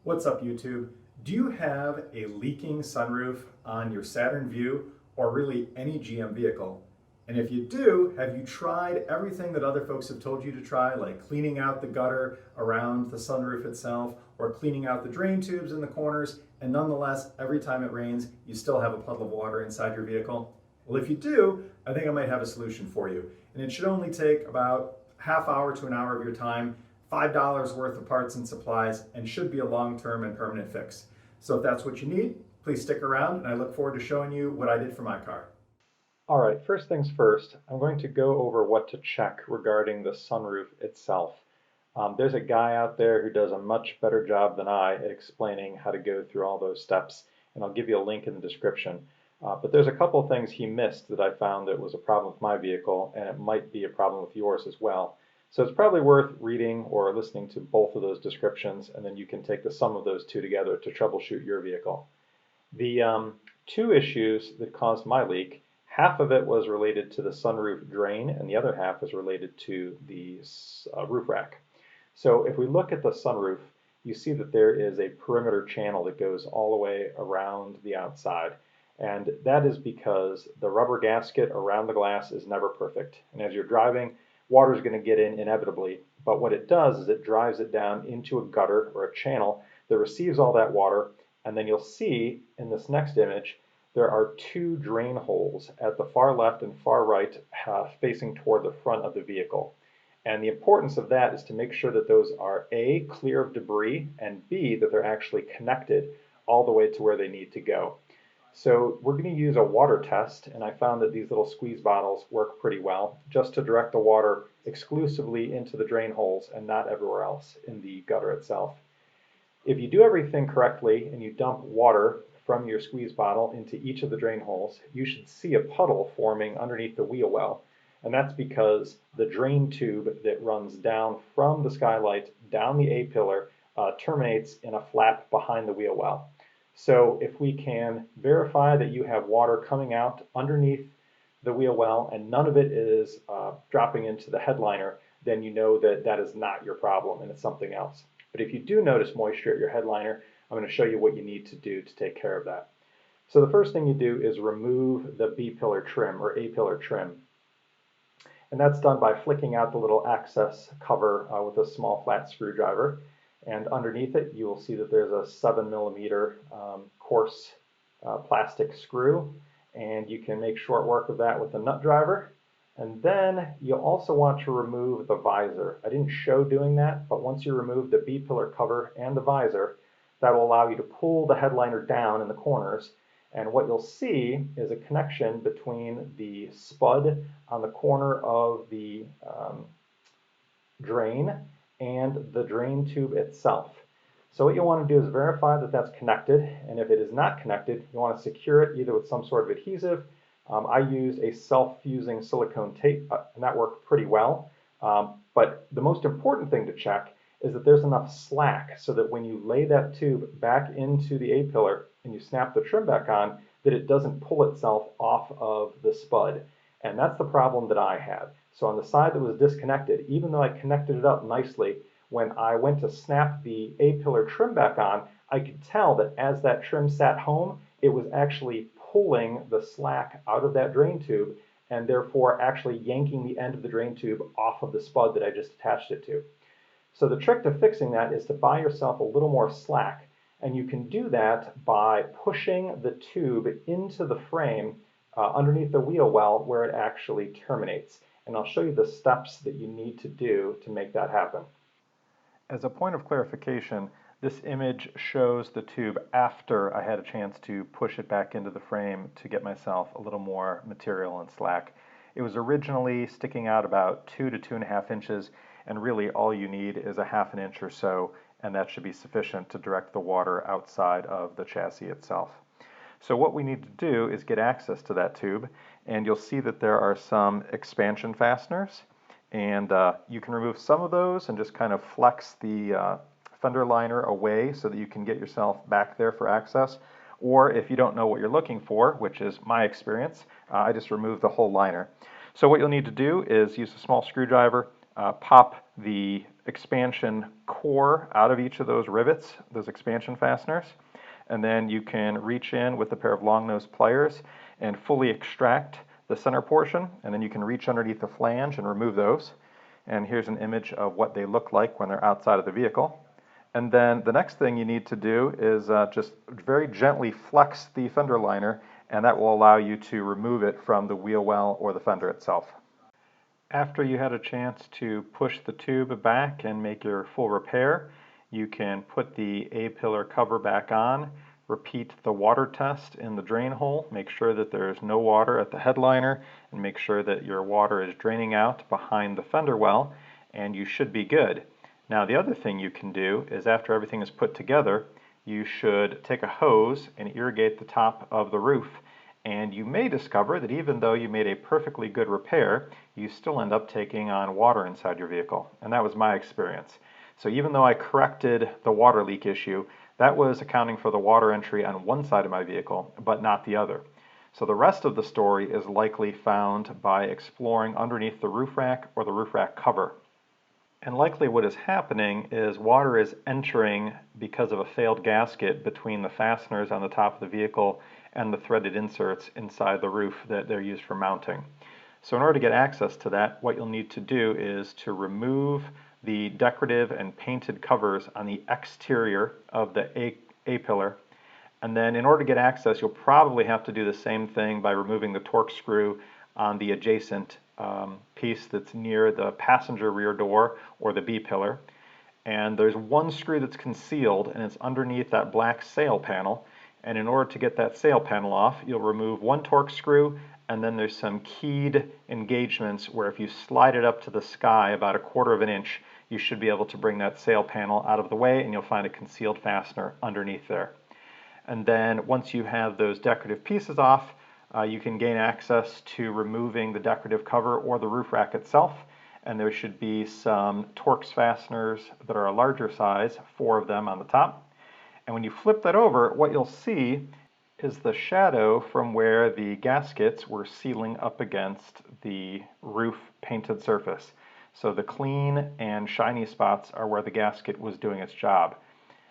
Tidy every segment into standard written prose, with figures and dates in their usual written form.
What's up, YouTube? Do you have a leaking sunroof on your Saturn Vue or really any GM vehicle? And if you do, have you tried everything that other folks have told you to try, like cleaning out the gutter around the sunroof itself or cleaning out the drain tubes in the corners, and nonetheless, every time it rains, you still have a puddle of water inside your vehicle? Well, if you do, I think I might have a solution for you. And it should only take about half hour to an hour of your time, $5 worth of parts and supplies, and should be a long-term and permanent fix. So if that's what you need, please stick around, and I look forward to showing you what I did for my car. All right, first things first, I'm going to go over what to check regarding the sunroof itself. There's a guy out there who does a much better job than I at explaining how to go through all those steps, and I'll give you a link in the description. But there's a couple things he missed that I found that was a problem with my vehicle, and it might be a problem with yours as well. So it's probably worth reading or listening to both of those descriptions, and then you can take the sum of those two together to troubleshoot your vehicle. The two issues that caused my leak, half of it was related to the sunroof drain, and the other half was related to the roof rack. So if we look at the sunroof, you see that there is a perimeter channel that goes all the way around the outside. And that is because the rubber gasket around the glass is never perfect. And as you're driving, water is going to get in inevitably. But what it does is it drives it down into a gutter or a channel that receives all that water. And then you'll see in this next image, there are two drain holes at the far left and far right facing toward the front of the vehicle. And the importance of that is to make sure that those are A, clear of debris, and B, that they're actually connected all the way to where they need to go. So we're going to use a water test, and I found that these little squeeze bottles work pretty well, just to direct the water exclusively into the drain holes and not everywhere else in the gutter itself. If you do everything correctly and you dump water from your squeeze bottle into each of the drain holes, you should see a puddle forming underneath the wheel well. And that's because the drain tube that runs down from the skylight down the A-pillar terminates in a flap behind the wheel well. So if we can verify that you have water coming out underneath the wheel well and none of it is dropping into the headliner, then you know that that is not your problem and it's something else. But if you do notice moisture at your headliner, I'm going to show you what you need to do to take care of that. So the first thing you do is remove the B-pillar trim or A-pillar trim. And that's done by flicking out the little access cover with a small flat screwdriver. And underneath it, you will see that there's a 7mm coarse plastic screw. And you can make short work of that with a nut driver. And then you'll also want to remove the visor. I didn't show doing that, but once you remove the B-pillar cover and the visor, that will allow you to pull the headliner down in the corners. And what you'll see is a connection between the spud on the corner of the drain and the drain tube itself. So what you'll want to do is verify that that's connected, and if it is not connected, you want to secure it either with some sort of adhesive. I used a self-fusing silicone tape, and that worked pretty well. But the most important thing to check is that there's enough slack so that when you lay that tube back into the A-pillar and you snap the trim back on, that it doesn't pull itself off of the spud. And that's the problem that I had. So on the side that was disconnected, even though I connected it up nicely, when I went to snap the A-pillar trim back on, I could tell that as that trim sat home, it was actually pulling the slack out of that drain tube and therefore actually yanking the end of the drain tube off of the spud that I just attached it to. So the trick to fixing that is to buy yourself a little more slack, and you can do that by pushing the tube into the frame underneath the wheel well where it actually terminates. And I'll show you the steps that you need to do to make that happen. As a point of clarification, this image shows the tube after I had a chance to push it back into the frame to get myself a little more material and slack. It was originally sticking out about 2 to 2.5 inches, and really all you need is a 1/2 inch or so, and that should be sufficient to direct the water outside of the chassis itself. So what we need to do is get access to that tube, and you'll see that there are some expansion fasteners, and you can remove some of those and just kind of flex the fender liner away so that you can get yourself back there for access. Or if you don't know what you're looking for, which is my experience, I just remove the whole liner. So what you'll need to do is use a small screwdriver, pop the expansion core out of each of those rivets, those expansion fasteners, and then you can reach in with a pair of long-nosed pliers and fully extract the center portion, and then you can reach underneath the flange and remove those. And here's an image of what they look like when they're outside of the vehicle. And then the next thing you need to do is just very gently flex the fender liner, and that will allow you to remove it from the wheel well or the fender itself. After you had a chance to push the tube back and make your full repair, you can put the A-pillar cover back on, repeat the water test in the drain hole, make sure that there's no water at the headliner, and make sure that your water is draining out behind the fender well, and you should be good. Now the other thing you can do is after everything is put together, you should take a hose and irrigate the top of the roof. And you may discover that even though you made a perfectly good repair, you still end up taking on water inside your vehicle. And that was my experience. So even though I corrected the water leak issue, that was accounting for the water entry on one side of my vehicle, but not the other. So the rest of the story is likely found by exploring underneath the roof rack or the roof rack cover. And likely what is happening is water is entering because of a failed gasket between the fasteners on the top of the vehicle and the threaded inserts inside the roof that they're used for mounting. So in order to get access to that, what you'll need to do is to remove the decorative and painted covers on the exterior of the A-pillar. And then in order to get access, you'll probably have to do the same thing by removing the torque screw on the adjacent piece that's near the passenger rear door or the B-pillar. And there's one screw that's concealed, and it's underneath that black sail panel. And in order to get that sail panel off, you'll remove one torque screw, and then there's some keyed engagements where if you slide it up to the sky about 1/4 of an inch, you should be able to bring that sail panel out of the way, and you'll find a concealed fastener underneath there. And then once you have those decorative pieces off, you can gain access to removing the decorative cover or the roof rack itself, and there should be some Torx fasteners that are a larger size, 4 of them on the top. And when you flip that over, what you'll see is the shadow from where the gaskets were sealing up against the roof painted surface. So the clean and shiny spots are where the gasket was doing its job.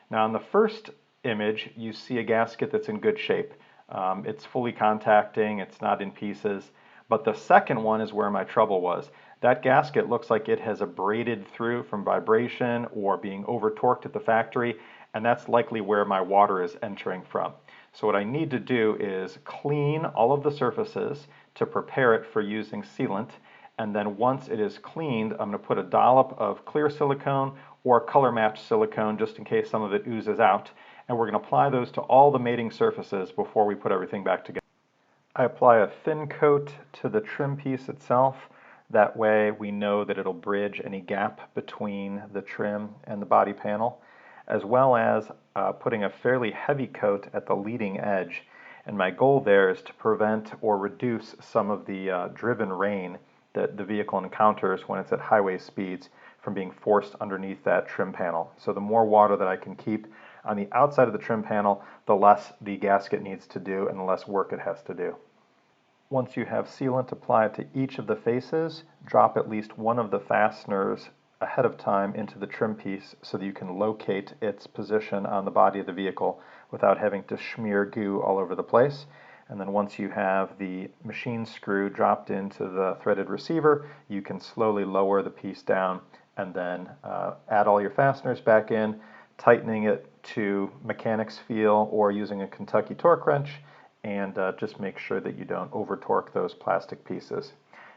Now in the first image, you see a gasket that's in good shape. It's fully contacting, it's not in pieces. But the second one is where my trouble was. That gasket looks like it has abraded through from vibration or being over-torqued at the factory, and that's likely where my water is entering from. So what I need to do is clean all of the surfaces to prepare it for using sealant, and then once it is cleaned, I'm going to put a dollop of clear silicone or color-matched silicone just in case some of it oozes out, and we're going to apply those to all the mating surfaces before we put everything back together. I apply a thin coat to the trim piece itself. That way we know that it'll bridge any gap between the trim and the body panel, as well as putting a fairly heavy coat at the leading edge. And my goal there is to prevent or reduce some of the driven rain that the vehicle encounters when it's at highway speeds from being forced underneath that trim panel. So the more water that I can keep on the outside of the trim panel, the less the gasket needs to do and the less work it has to do. Once you have sealant applied to each of the faces, drop at least one of the fasteners ahead of time into the trim piece so that you can locate its position on the body of the vehicle without having to smear goo all over the place. And then once you have the machine screw dropped into the threaded receiver, you can slowly lower the piece down and then add all your fasteners back in, tightening it to mechanics feel or using a Kentucky torque wrench, and just make sure that you don't over torque those plastic pieces.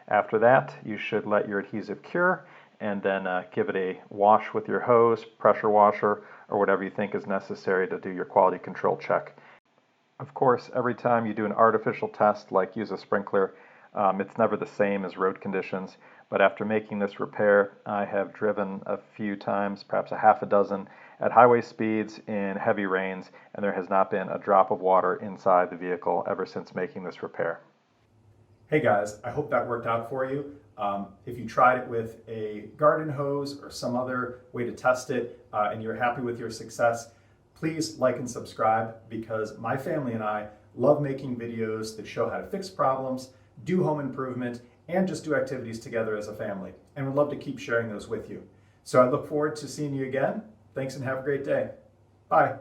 After that, you should let your adhesive cure and then give it a wash with your hose, pressure washer, or whatever you think is necessary to do your quality control check. Of course, every time you do an artificial test, like use a sprinkler, it's never the same as road conditions. But after making this repair, I have driven a few times, perhaps a half a dozen, at highway speeds in heavy rains, and there has not been a drop of water inside the vehicle ever since making this repair. Hey guys, I hope that worked out for you. If you tried it with a garden hose or some other way to test it and you're happy with your success, please like and subscribe, because my family and I love making videos that show how to fix problems, do home improvement, and just do activities together as a family. And we'd love to keep sharing those with you. So I look forward to seeing you again. Thanks and have a great day. Bye.